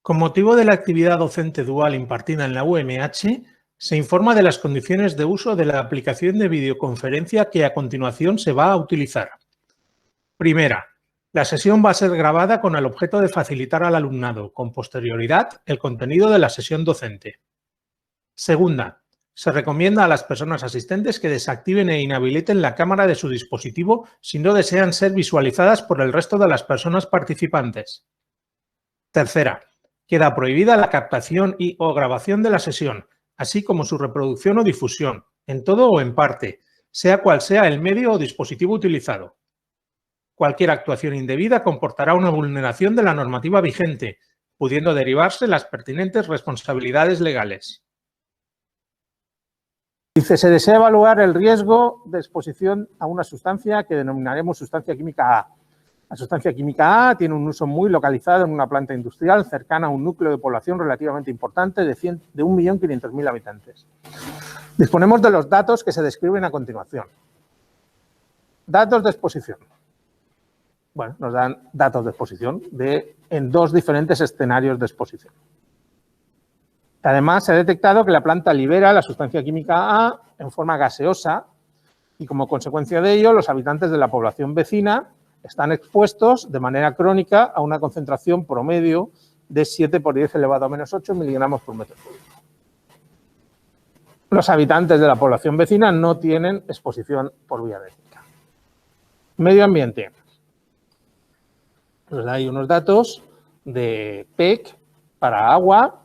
Con motivo de la actividad docente dual impartida en la UMH, se informa de las condiciones de uso de la aplicación de videoconferencia que a continuación se va a utilizar. Primera, la sesión va a ser grabada con el objeto de facilitar al alumnado, con posterioridad, el contenido de la sesión docente. Segunda, se recomienda a las personas asistentes que desactiven e inhabiliten la cámara de su dispositivo si no desean ser visualizadas por el resto de las personas participantes. Tercera, queda prohibida la captación o grabación de la sesión, así como su reproducción o difusión, en todo o en parte, sea cual sea el medio o dispositivo utilizado. Cualquier actuación indebida comportará una vulneración de la normativa vigente, pudiendo derivarse las pertinentes responsabilidades legales. Dice, se desea evaluar el riesgo de exposición a una sustancia que denominaremos sustancia química A. La sustancia química A tiene un uso muy localizado en una planta industrial cercana a un núcleo de población relativamente importante de 1.500.000 habitantes. Disponemos de los datos que se describen a continuación. Datos de exposición. Bueno, nos dan datos de exposición en dos diferentes escenarios de exposición. Además, se ha detectado que la planta libera la sustancia química A en forma gaseosa y, como consecuencia de ello, los habitantes de la población vecina están expuestos de manera crónica a una concentración promedio de 7 por 10 elevado a menos 8 miligramos por metro cúbico. Los habitantes de la población vecina no tienen exposición por vía técnica. Medio ambiente. Pues hay unos datos de PEC para agua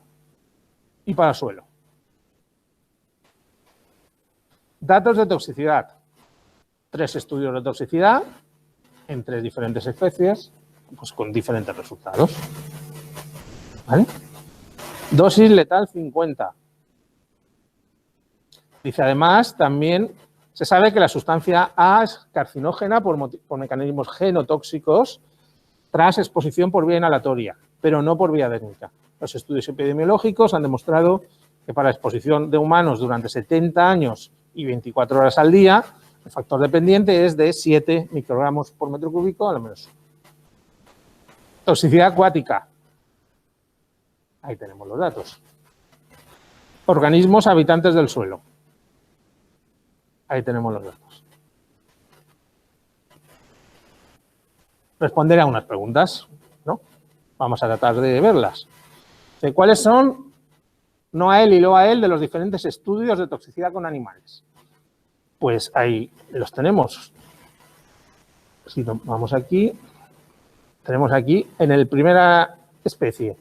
y para suelo. Datos de toxicidad. 3 estudios de toxicidad en 3 diferentes especies, pues con diferentes resultados. ¿Vale? Dosis letal 50. Dice, además, también se sabe que la sustancia A es carcinógena por mecanismos genotóxicos tras exposición por vía inhalatoria, pero no por vía técnica. Los estudios epidemiológicos han demostrado que para exposición de humanos durante 70 años y 24 horas al día, el factor dependiente es de 7 microgramos por metro cúbico a lo menos. Toxicidad acuática. Ahí tenemos los datos. Organismos habitantes del suelo. Ahí tenemos los datos. Responder a unas preguntas, ¿no? Vamos a tratar de verlas. ¿Cuáles son NOAEL y LOAEL de los diferentes estudios de toxicidad con animales? Pues ahí los tenemos. Si vamos aquí, tenemos aquí en la primera especie.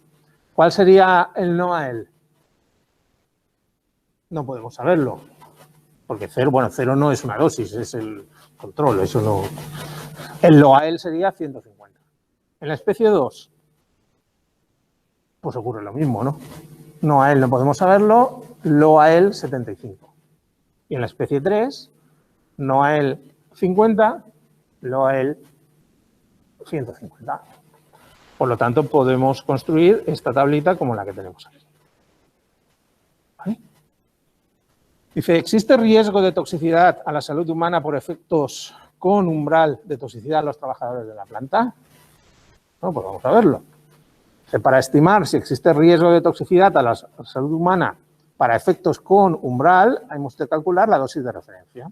¿Cuál sería el NOAEL? No podemos saberlo, porque 0 no es una dosis, es el control, eso no. El LOAEL sería 150. En la especie 2, pues ocurre lo mismo, ¿no? NOAEL no podemos saberlo, LOAEL 75. Y en la especie 3, NOAEL 50, LOAEL 150. Por lo tanto, podemos construir esta tablita como la que tenemos aquí. ¿Vale? Dice, ¿existe riesgo de toxicidad a la salud humana por efectos con umbral de toxicidad a los trabajadores de la planta? No, pues vamos a verlo. Para estimar si existe riesgo de toxicidad a la salud humana para efectos con umbral, hemos de calcular la dosis de referencia.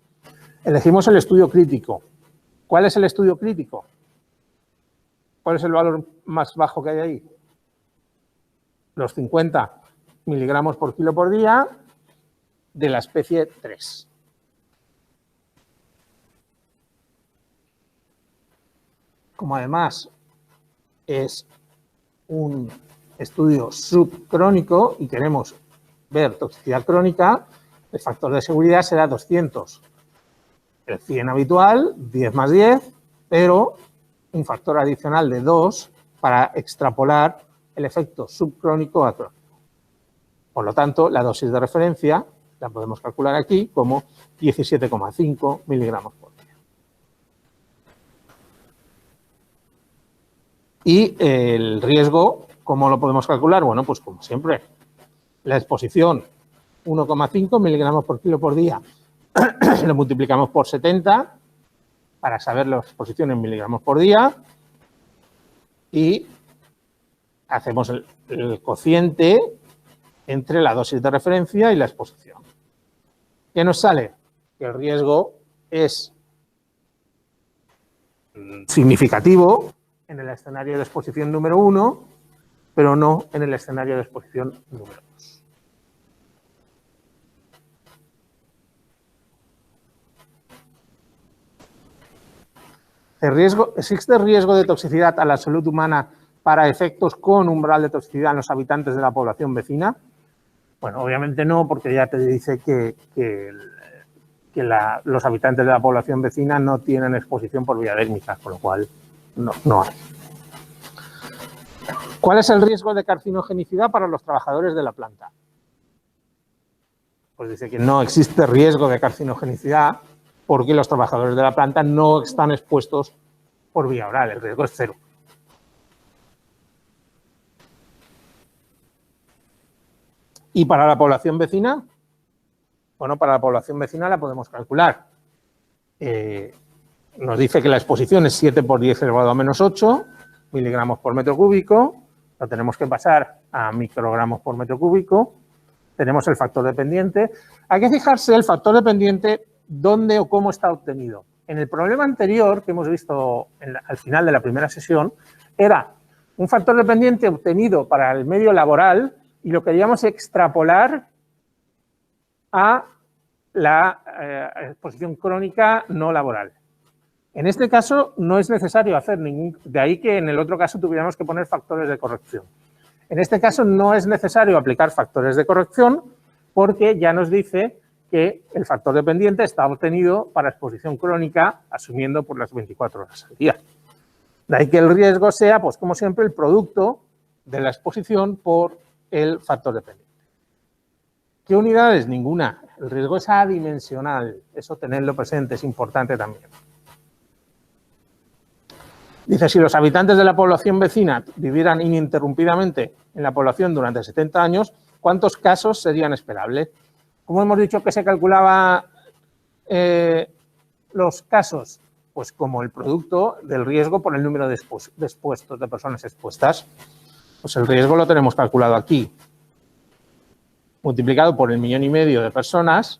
Elegimos el estudio crítico. ¿Cuál es el estudio crítico? ¿Cuál es el valor más bajo que hay ahí? Los 50 miligramos por kilo por día de la especie 3. Como además es un estudio subcrónico y queremos ver toxicidad crónica, el factor de seguridad será 200. El 100 habitual, 10 más 10, pero un factor adicional de 2 para extrapolar el efecto subcrónico a crónico. Por lo tanto, la dosis de referencia la podemos calcular aquí como 17,5 miligramos por día. Y el riesgo, ¿cómo lo podemos calcular? Bueno, pues como siempre, la exposición 1,5 miligramos por kilo por día, lo multiplicamos por 70 para saber la exposición en miligramos por día y hacemos el cociente entre la dosis de referencia y la exposición. ¿Qué nos sale? Que el riesgo es significativo en el escenario de exposición número 1, pero no en el escenario de exposición número 2. ¿Existe riesgo de toxicidad a la salud humana para efectos con umbral de toxicidad en los habitantes de la población vecina? Bueno, obviamente no, porque ya te dice que los habitantes de la población vecina no tienen exposición por vía dérmica, con lo cual no hay. ¿Cuál es el riesgo de carcinogenicidad para los trabajadores de la planta? Pues dice que no existe riesgo de carcinogenicidad porque los trabajadores de la planta no están expuestos por vía oral, el riesgo es cero. ¿Y para la población vecina? Bueno, para la población vecina la podemos calcular. Nos dice que la exposición es 7 por 10 elevado a menos 8 miligramos por metro cúbico. Lo tenemos que pasar a microgramos por metro cúbico. Tenemos el factor dependiente. Hay que fijarse el factor dependiente dónde o cómo está obtenido. En el problema anterior que hemos visto al final de la primera sesión, era un factor dependiente obtenido para el medio laboral y lo queríamos extrapolar a la exposición crónica no laboral. En este caso no es necesario hacer de ahí que en el otro caso tuviéramos que poner factores de corrección. En este caso no es necesario aplicar factores de corrección porque ya nos dice que el factor dependiente está obtenido para exposición crónica asumiendo por las 24 horas al día. De ahí que el riesgo sea, pues como siempre, el producto de la exposición por el factor dependiente. ¿Qué unidades? Ninguna. El riesgo es adimensional. Eso tenerlo presente, es importante también. Dice, si los habitantes de la población vecina vivieran ininterrumpidamente en la población durante 70 años, ¿cuántos casos serían esperables? ¿Cómo hemos dicho que se calculaba los casos? Pues como el producto del riesgo por el número de expuestos, de personas expuestas. Pues el riesgo lo tenemos calculado aquí. Multiplicado por el 1,5 millones de personas,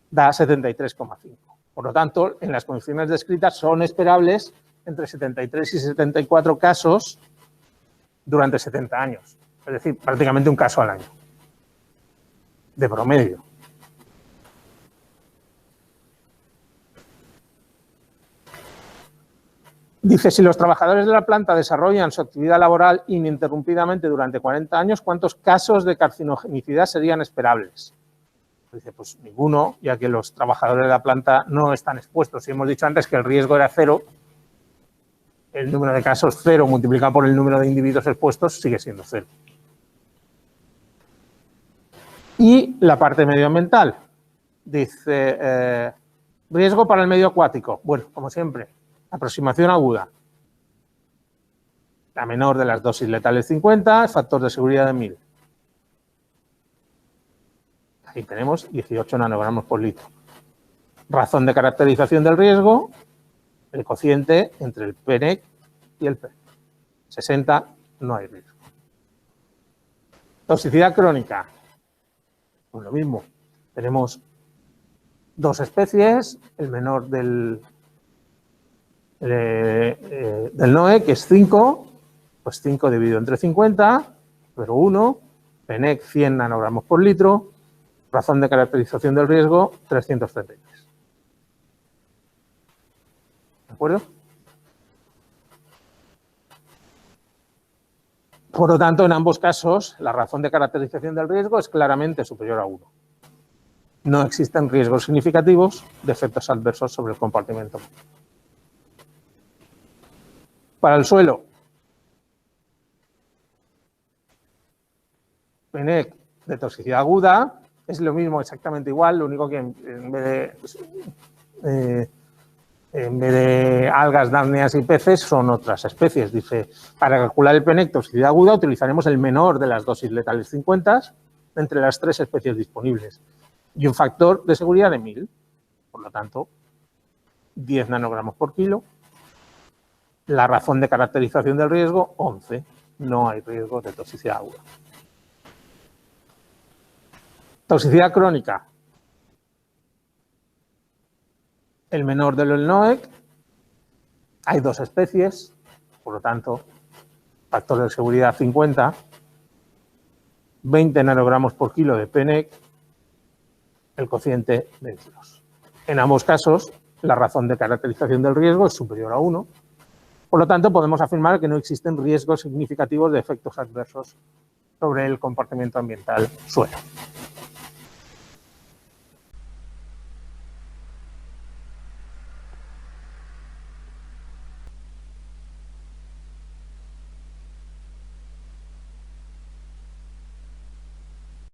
da 73,5. Por lo tanto, en las condiciones descritas son esperables entre 73 y 74 casos durante 70 años. Es decir, prácticamente un caso al año, de promedio. Dice, si los trabajadores de la planta desarrollan su actividad laboral ininterrumpidamente durante 40 años, ¿cuántos casos de carcinogenicidad serían esperables? Dice, pues ninguno, ya que los trabajadores de la planta no están expuestos. Si hemos dicho antes que el riesgo era 0, el número de casos 0 multiplicado por el número de individuos expuestos sigue siendo 0. Y la parte medioambiental. Dice, riesgo para el medio acuático. Bueno, como siempre, aproximación aguda. La menor de las dosis letales 50, factor de seguridad de 1000. Ahí tenemos 18 nanogramos por litro. Razón de caracterización del riesgo, el cociente entre el PNEC y el P. 60, no hay riesgo. Toxicidad crónica. Pues lo mismo. Tenemos dos especies, el menor del NOE, que es 5, pues 5 dividido entre 50, pero 1, PNEC 100 nanogramos por litro, razón de caracterización del riesgo 333. ¿De acuerdo? Por lo tanto, en ambos casos, la razón de caracterización del riesgo es claramente superior a 1. No existen riesgos significativos de efectos adversos sobre el compartimento. Para el suelo, PNEC de toxicidad aguda es lo mismo, exactamente igual, lo único que en vez de En vez de algas, darneas y peces, son otras especies. Dice, para calcular el PNEC toxicidad aguda utilizaremos el menor de las dosis letales 50 entre las 3 especies disponibles y un factor de seguridad de 1000. Por lo tanto, 10 nanogramos por kilo. La razón de caracterización del riesgo, 11. No hay riesgo de toxicidad aguda. Toxicidad crónica. El menor del NOEC. Hay 2 especies, por lo tanto, factor de seguridad 50, 20 nanogramos por kilo de PNEC, el cociente 22. En ambos casos, la razón de caracterización del riesgo es superior a 1. Por lo tanto, podemos afirmar que no existen riesgos significativos de efectos adversos sobre el comportamiento ambiental suelo.